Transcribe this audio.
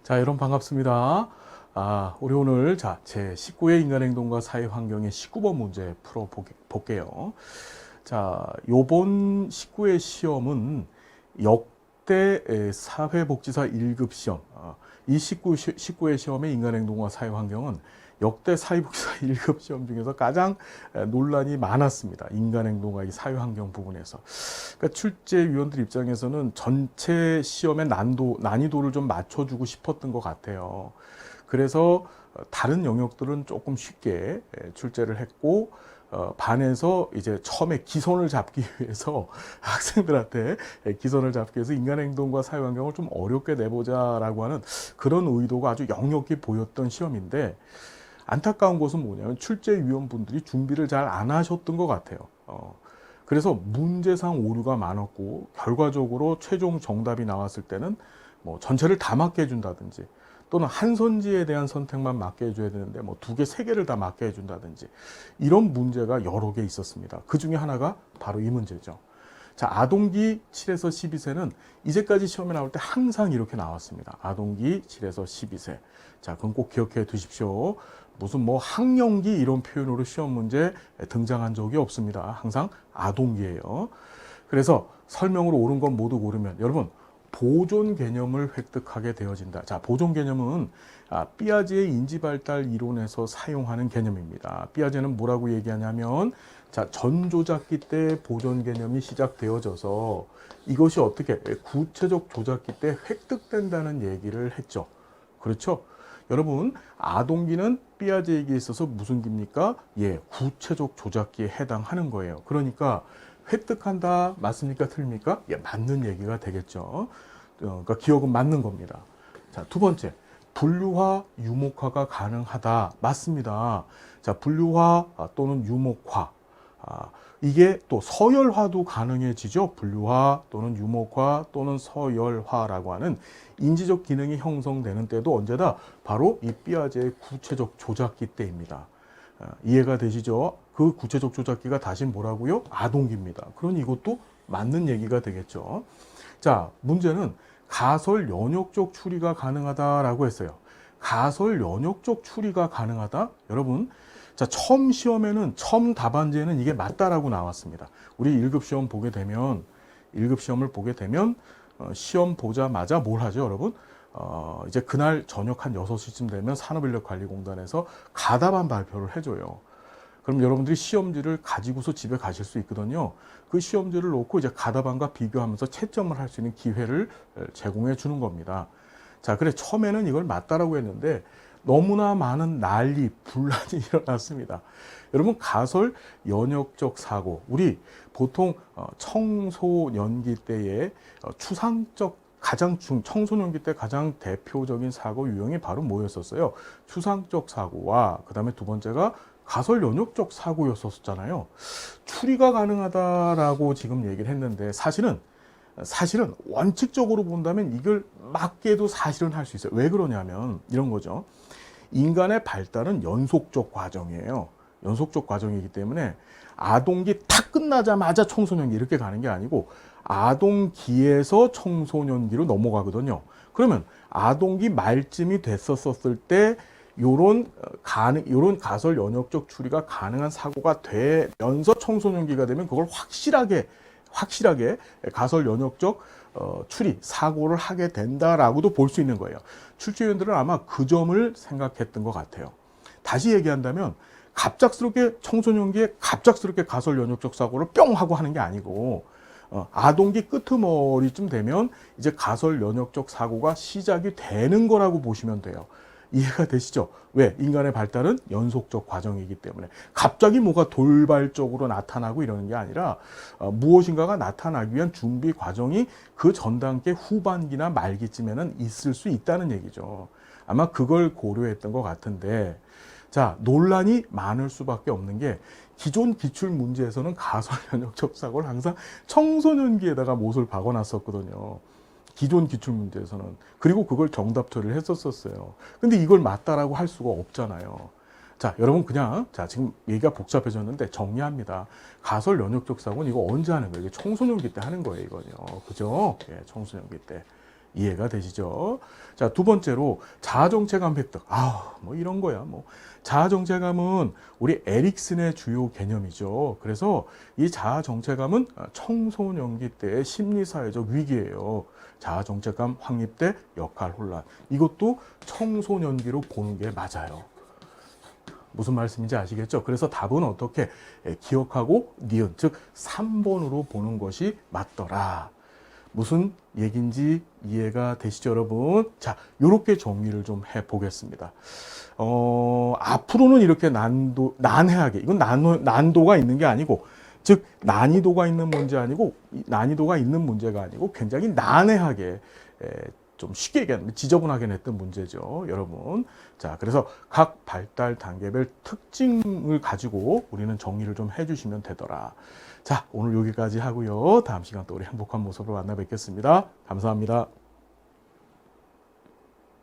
자, 여러분 반갑습니다. 우리 오늘 제 19회 인간행동과 사회환경의 19번 문제 풀어볼게요. 자, 요번 19회 시험은 역대 사회복지사 1급 시험, 이 19회 시험의 인간행동과 사회환경은 역대 사회복지사 1급 시험 중에서 가장 논란이 많았습니다. 인간행동과 이 사회환경 부분에서. 그러니까 출제위원들 입장에서는 전체 시험의 난이도를 좀 맞춰주고 싶었던 것 같아요. 그래서 다른 영역들은 조금 쉽게 출제를 했고, 반에서 이제 처음에 기선을 잡기 위해서 학생들한테 기선을 잡기 위해서 인간행동과 사회환경을 좀 어렵게 내보자라고 하는 그런 의도가 아주 역력히 보였던 시험인데, 안타까운 것은 뭐냐면 출제위원분들이 준비를 잘 안 하셨던 것 같아요. 그래서 문제상 오류가 많았고, 결과적으로 최종 정답이 나왔을 때는 뭐 전체를 다 맞게 해준다든지, 또는 한 선지에 대한 선택만 맞게 해줘야 되는데 뭐 2개, 3개를 다 맞게 해준다든지, 이런 문제가 여러 개 있었습니다. 그 중에 하나가 바로 이 문제죠. 자, 아동기 7에서 12세는 이제까지 시험에 나올 때 항상 이렇게 나왔습니다. 아동기 7에서 12세. 자, 그건 꼭 기억해 두십시오. 무슨 뭐 학령기 이런 표현으로 시험 문제 등장한 적이 없습니다. 항상 아동기예요. 그래서 설명으로 옳은 건 모두 고르면 여러분, 보존 개념을 획득하게 되어진다. 자, 보존 개념은 삐아제의 인지발달 이론에서 사용하는 개념입니다. 삐아제는 뭐라고 얘기하냐면, 자, 전조작기 때 보존 개념이 시작되어져서 이것이 어떻게 구체적 조작기 때 획득된다는 얘기를 했죠. 그렇죠? 여러분, 아동기는 삐아제에게 있어서 무슨 기입니까? 예, 구체적 조작기에 해당하는 거예요. 그러니까 획득한다, 맞습니까? 틀립니까? 예, 맞는 얘기가 되겠죠. 그러니까 기억은 맞는 겁니다. 자, 두 번째, 분류화, 유목화가 가능하다. 맞습니다. 자, 분류화 또는 유목화. 이게 또 서열화도 가능해지죠. 분류화 또는 유목화 또는 서열화라고 하는 인지적 기능이 형성되는 때도 언제다? 바로 이 삐아제의 구체적 조작기 때입니다. 이해가 되시죠? 그 구체적 조작기가 다시 뭐라고요? 아동기입니다. 그러니 이것도 맞는 얘기가 되겠죠. 자, 문제는 가설 연역적 추리가 가능하다라고 했어요. 가설 연역적 추리가 가능하다? 여러분, 자, 처음 답안지에는 이게 맞다라고 나왔습니다. 우리 1급 시험 보게 되면, 1급 시험을 보게 되면, 시험 보자마자 뭘 하죠, 여러분? 이제 그날 저녁 한 6시쯤 되면 산업인력관리공단에서 가답안 발표를 해줘요. 그럼 여러분들이 시험지를 가지고서 집에 가실 수 있거든요. 그 시험지를 놓고 이제 가답안과 비교하면서 채점을 할 수 있는 기회를 제공해 주는 겁니다. 자, 그래 처음에는 이걸 맞다라고 했는데 너무나 많은 난리, 분란이 일어났습니다. 여러분, 가설 연역적 사고, 우리 보통 청소년기 때의 청소년기 때 가장 대표적인 사고 유형이 바로 뭐였었어요? 추상적 사고와 그 다음에 두 번째가 가설 연역적 사고였었잖아요. 추리가 가능하다라고 지금 얘기를 했는데 사실은 원칙적으로 본다면 이걸 맞게도 사실은 할 수 있어요. 왜 그러냐면 이런 거죠. 인간의 발달은 연속적 과정이에요. 연속적 과정이기 때문에 아동기 탁 끝나자마자 청소년기 이렇게 가는 게 아니고 아동기에서 청소년기로 넘어가거든요. 그러면 아동기 말쯤이 됐었을 때 요런 가설 연역적 추리가 가능한 사고가 되면서 청소년기가 되면 그걸 확실하게 가설 연역적 추리, 사고를 하게 된다라고도 볼 수 있는 거예요. 출제위원들은 아마 그 점을 생각했던 것 같아요. 다시 얘기한다면 청소년기에 갑작스럽게 가설 연역적 사고를 뿅 하고 하는 게 아니고 아동기 끄트머리쯤 되면 이제 가설 연역적 사고가 시작이 되는 거라고 보시면 돼요. 이해가 되시죠? 왜? 인간의 발달은 연속적 과정이기 때문에 갑자기 뭐가 돌발적으로 나타나고 이러는 게 아니라 무엇인가가 나타나기 위한 준비 과정이 그 전 단계 후반기나 말기쯤에는 있을 수 있다는 얘기죠. 아마 그걸 고려했던 것 같은데, 자, 논란이 많을 수밖에 없는 게 기존 기출 문제에서는 가설 연역적 사고를 항상 청소년기에다가 못을 박아놨었거든요. 기존 기출 문제에서는. 그리고 그걸 정답 처리를 했었어요. 근데 이걸 맞다라고 할 수가 없잖아요. 자, 여러분 그냥 지금 얘기가 복잡해졌는데 정리합니다. 가설 연역적 사고는 이거 언제 하는 거예요? 이게 청소년기 때 하는 거예요, 이거요. 그죠? 예, 청소년기 때. 이해가 되시죠? 자, 두 번째로 자아정체감 획득. 뭐 이런 거야. 뭐 자아정체감은 우리 에릭슨의 주요 개념이죠. 그래서 이 자아정체감은 청소년기 때의 심리사회적 위기예요. 자아정체감 확립 때 역할 혼란. 이것도 청소년기로 보는 게 맞아요. 무슨 말씀인지 아시겠죠? 그래서 답은 어떻게 기억하고 니은, 즉 3번으로 보는 것이 맞더라. 무슨 얘기인지 이해가 되시죠, 여러분? 자, 요렇게 정리를 좀 해보겠습니다. 앞으로는 이렇게 난해하게, 이건 난도가 있는 게 아니고, 즉, 난이도가 있는 문제 아니고, 난이도가 있는 문제가 아니고, 굉장히 난해하게, 좀 쉽게 얘기하면 지저분하게 냈던 문제죠, 여러분. 자, 그래서 각 발달 단계별 특징을 가지고 우리는 정리를 좀 해주시면 되더라. 자, 오늘 여기까지 하고요. 다음 시간 또 우리 행복한 모습으로 만나 뵙겠습니다. 감사합니다.